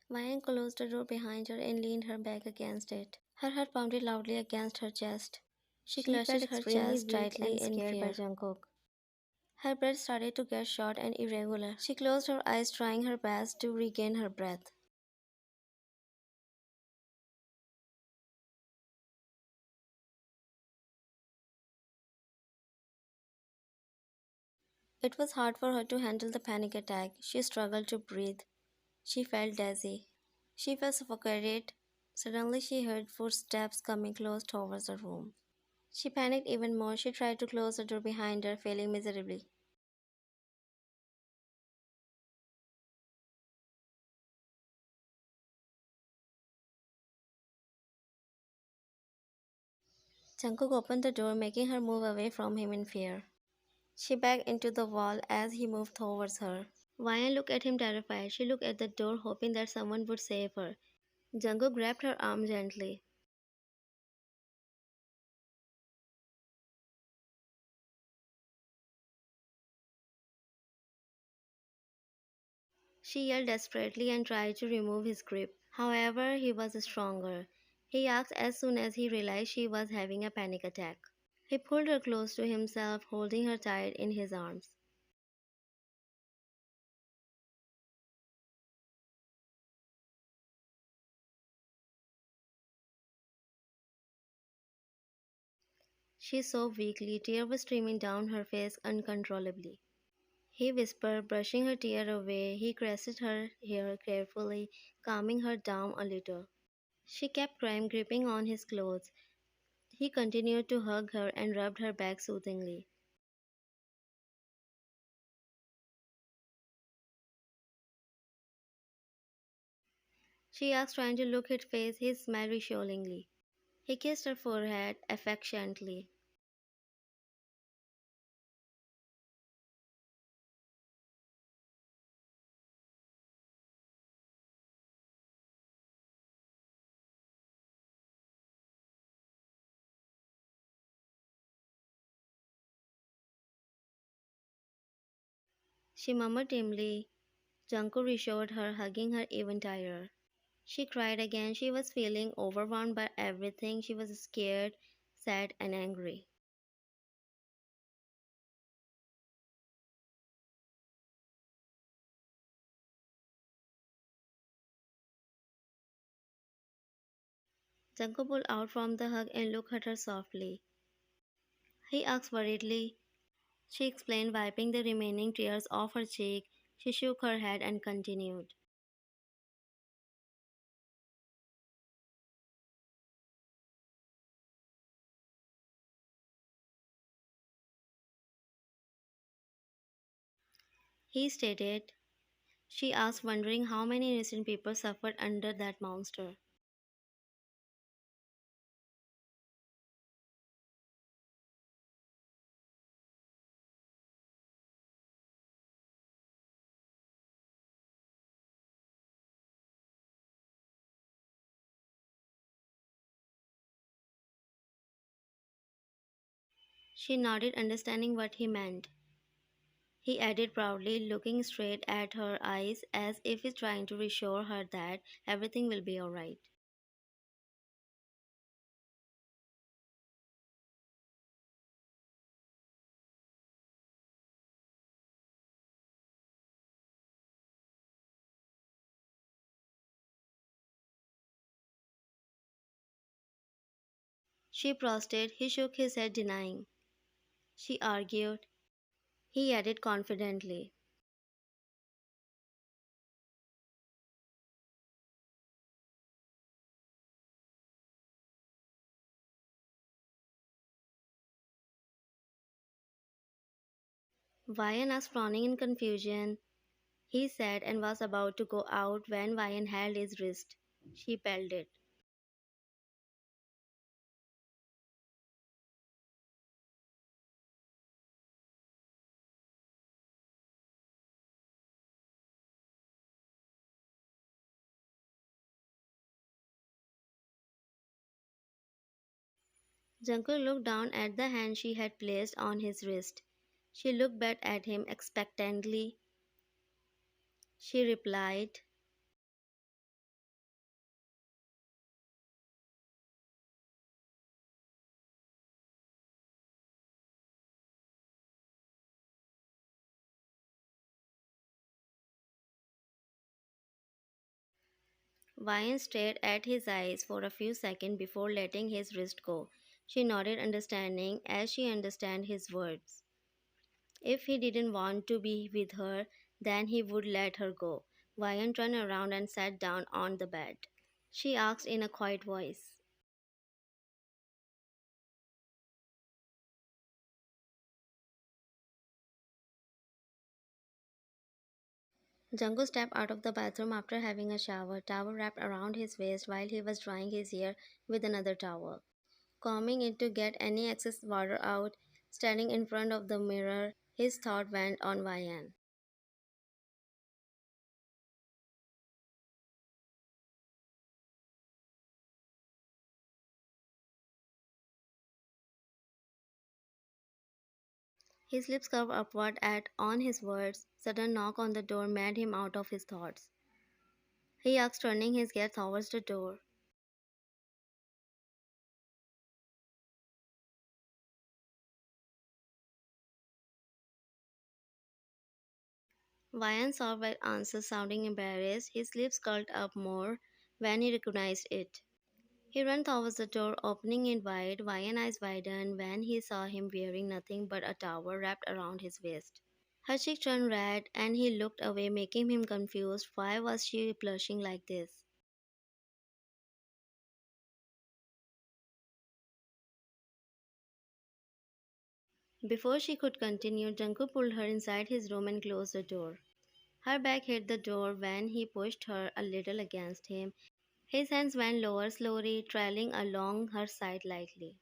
Mayan closed the door behind her and leaned her back against it. Her heart pounded loudly against her chest. She She clutched felt her extremely chest weak tightly and in scared by fear. Jungkook. Her breath started to get short and irregular. She closed her eyes, trying her best to regain her breath. It was hard for her to handle the panic attack. She struggled to breathe. She felt dizzy. She felt suffocated. Suddenly, she heard footsteps coming close towards the room. She panicked even more. She tried to close the door behind her, failing miserably. Jungkook opened the door, making her move away from him in fear. She backed into the wall as he moved towards her. Wyan looked at him terrified. She looked at the door, hoping that someone would save her. Jungkook grabbed her arm gently. She yelled desperately and tried to remove his grip. However, he was stronger. He asked as soon as he realized she was having a panic attack. He pulled her close to himself, holding her tight in his arms. She sobbed weakly, tears were streaming down her face uncontrollably. He whispered, brushing her tear away. He caressed her hair carefully, calming her down a little. She kept crying, gripping on his clothes. He continued to hug her and rubbed her back soothingly. She asked, trying to look his face. He smiled reassuringly. He kissed her forehead affectionately. She murmured dimly. Jungkook reassured her, hugging her even tighter. She cried again. She was feeling overwhelmed by everything. She was scared, sad, and angry. Jungkook pulled out from the hug and looked at her softly. He asked worriedly. She explained, wiping the remaining tears off her cheek. She shook her head and continued. He stated. She asked, wondering how many innocent people suffered under that monster. She nodded, understanding what he meant. He added proudly, looking straight at her eyes as if he's trying to reassure her that everything will be alright. She protested. He shook his head, denying. She argued. He added confidently. Vian asked, frowning in confusion. He said and was about to go out when Vian held his wrist. She held it. Jungkook looked down at the hand she had placed on his wrist. She looked back at him expectantly. She replied, Vian stared at his eyes for a few seconds before letting his wrist go. She nodded understanding as she understood his words. If he didn't want to be with her, then he would let her go. Vian turned around and sat down on the bed. She asked in a quiet voice. Jungkook stepped out of the bathroom after having a shower, towel wrapped around his waist while he was drying his hair with another towel. Combing it to get any excess water out, standing in front of the mirror, his thought went on Vian. His lips curved upward at on his words. Sudden knock on the door made him out of his thoughts. He asked, turning his gaze towards the door. Vian saw by answer sounding embarrassed. His lips curled up more when he recognized it. He ran towards the door, opening it wide. Vian's eyes widened when he saw him wearing nothing but a towel wrapped around his waist. Her cheek turned red and he looked away, making him confused. Why was she blushing like this? Before she could continue, Jungkook pulled her inside his room and closed the door. Her back hit the door when he pushed her a little against him. His hands went lower slowly, trailing along her side lightly.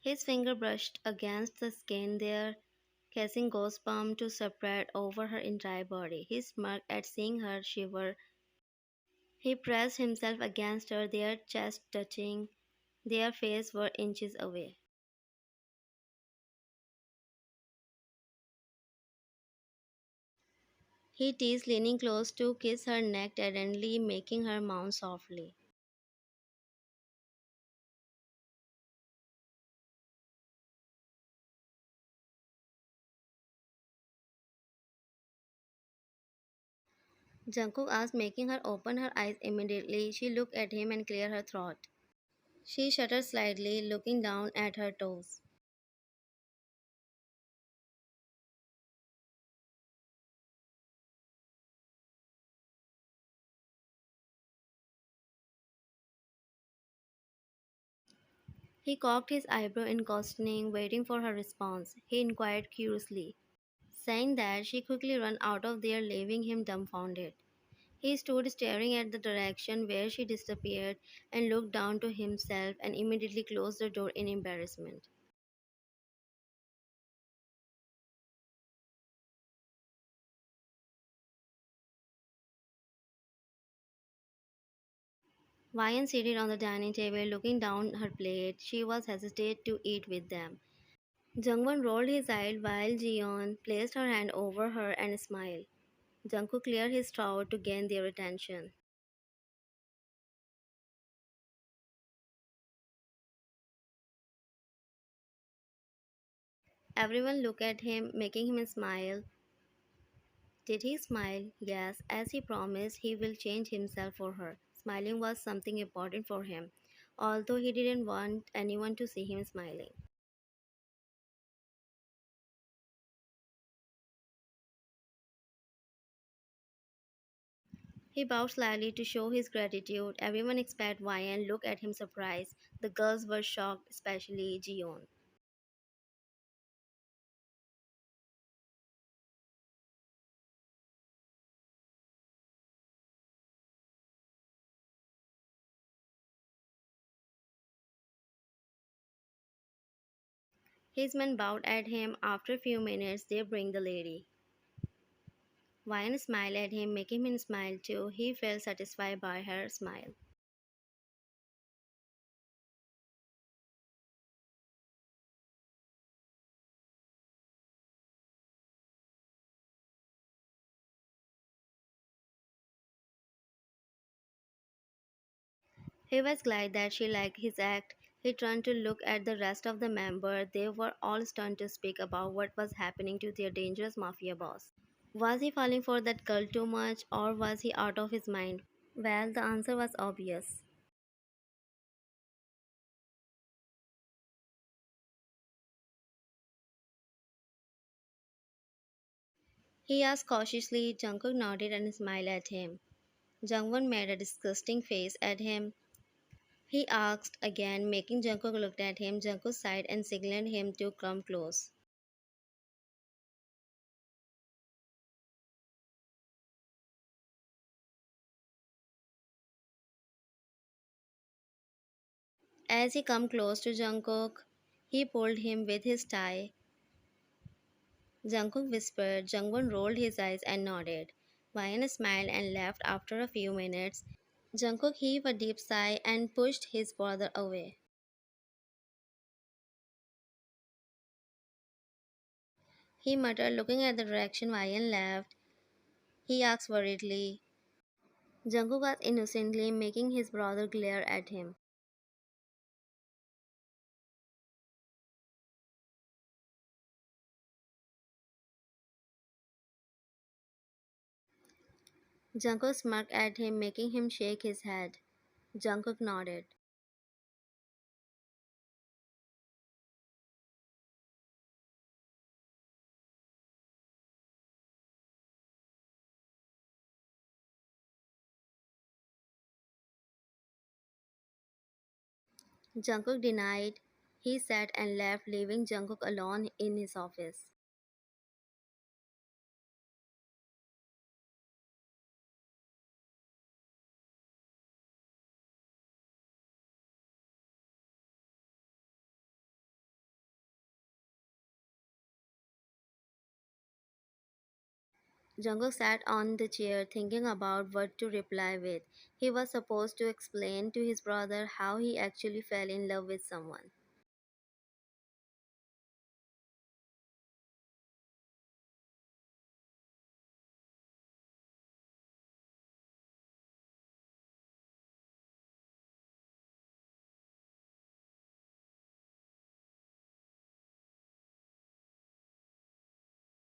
His finger brushed against the skin there, causing goosebumps to spread over her entire body. He smirked at seeing her shiver. He pressed himself against her, their chest touching. Their faces were inches away. He teased, leaning close to kiss her neck tenderly, making her moan softly. Jungkook asked, making her open her eyes immediately. She looked at him and cleared her throat. She shuddered slightly, looking down at her toes. He cocked his eyebrow in questioning, waiting for her response. He inquired curiously, saying that she quickly ran out of there, leaving him dumbfounded. He stood staring at the direction where she disappeared and looked down to himself and immediately closed the door in embarrassment. Vian seated on the dining table, looking down her plate. She was hesitant to eat with them. Jungwon rolled his eyes while Jeon placed her hand over her and smiled. Jungkook cleared his throat to gain their attention. Everyone looked at him, making him smile. Did he smile? Yes, as he promised he will change himself for her. Smiling was something important for him, although he didn't want anyone to see him smiling. He bowed slightly to show his gratitude. Everyone except Vian looked at him surprised. The girls were shocked, especially Jeon. His men bowed at him. After a few minutes, they bring the lady. Vian smiled at him, making him smile too. He felt satisfied by her smile. He was glad that she liked his act. He turned to look at the rest of the members. They were all stunned to speak about what was happening to their dangerous mafia boss. Was he falling for that girl too much, or was he out of his mind? Well, the answer was obvious. He asked cautiously. Jungkook nodded and smiled at him. Jungwon made a disgusting face at him. He asked again, making Jungkook look at him. Jungkook sighed and signaled him to come close. As he came close to Jungkook, he pulled him with his tie. Jungkook whispered. Jungwon rolled his eyes and nodded. Ryan smiled and left after a few minutes. Jungkook heaved a deep sigh and pushed his brother away. He muttered, looking at the direction Ryan left. He asked worriedly. Jungkook was innocently making his brother glare at him. Jungkook smirked at him, making him shake his head. Jungkook nodded. Jungkook denied. He sat and left, leaving Jungkook alone in his office. Jungkook sat on the chair thinking about what to reply with. He was supposed to explain to his brother how he actually fell in love with someone.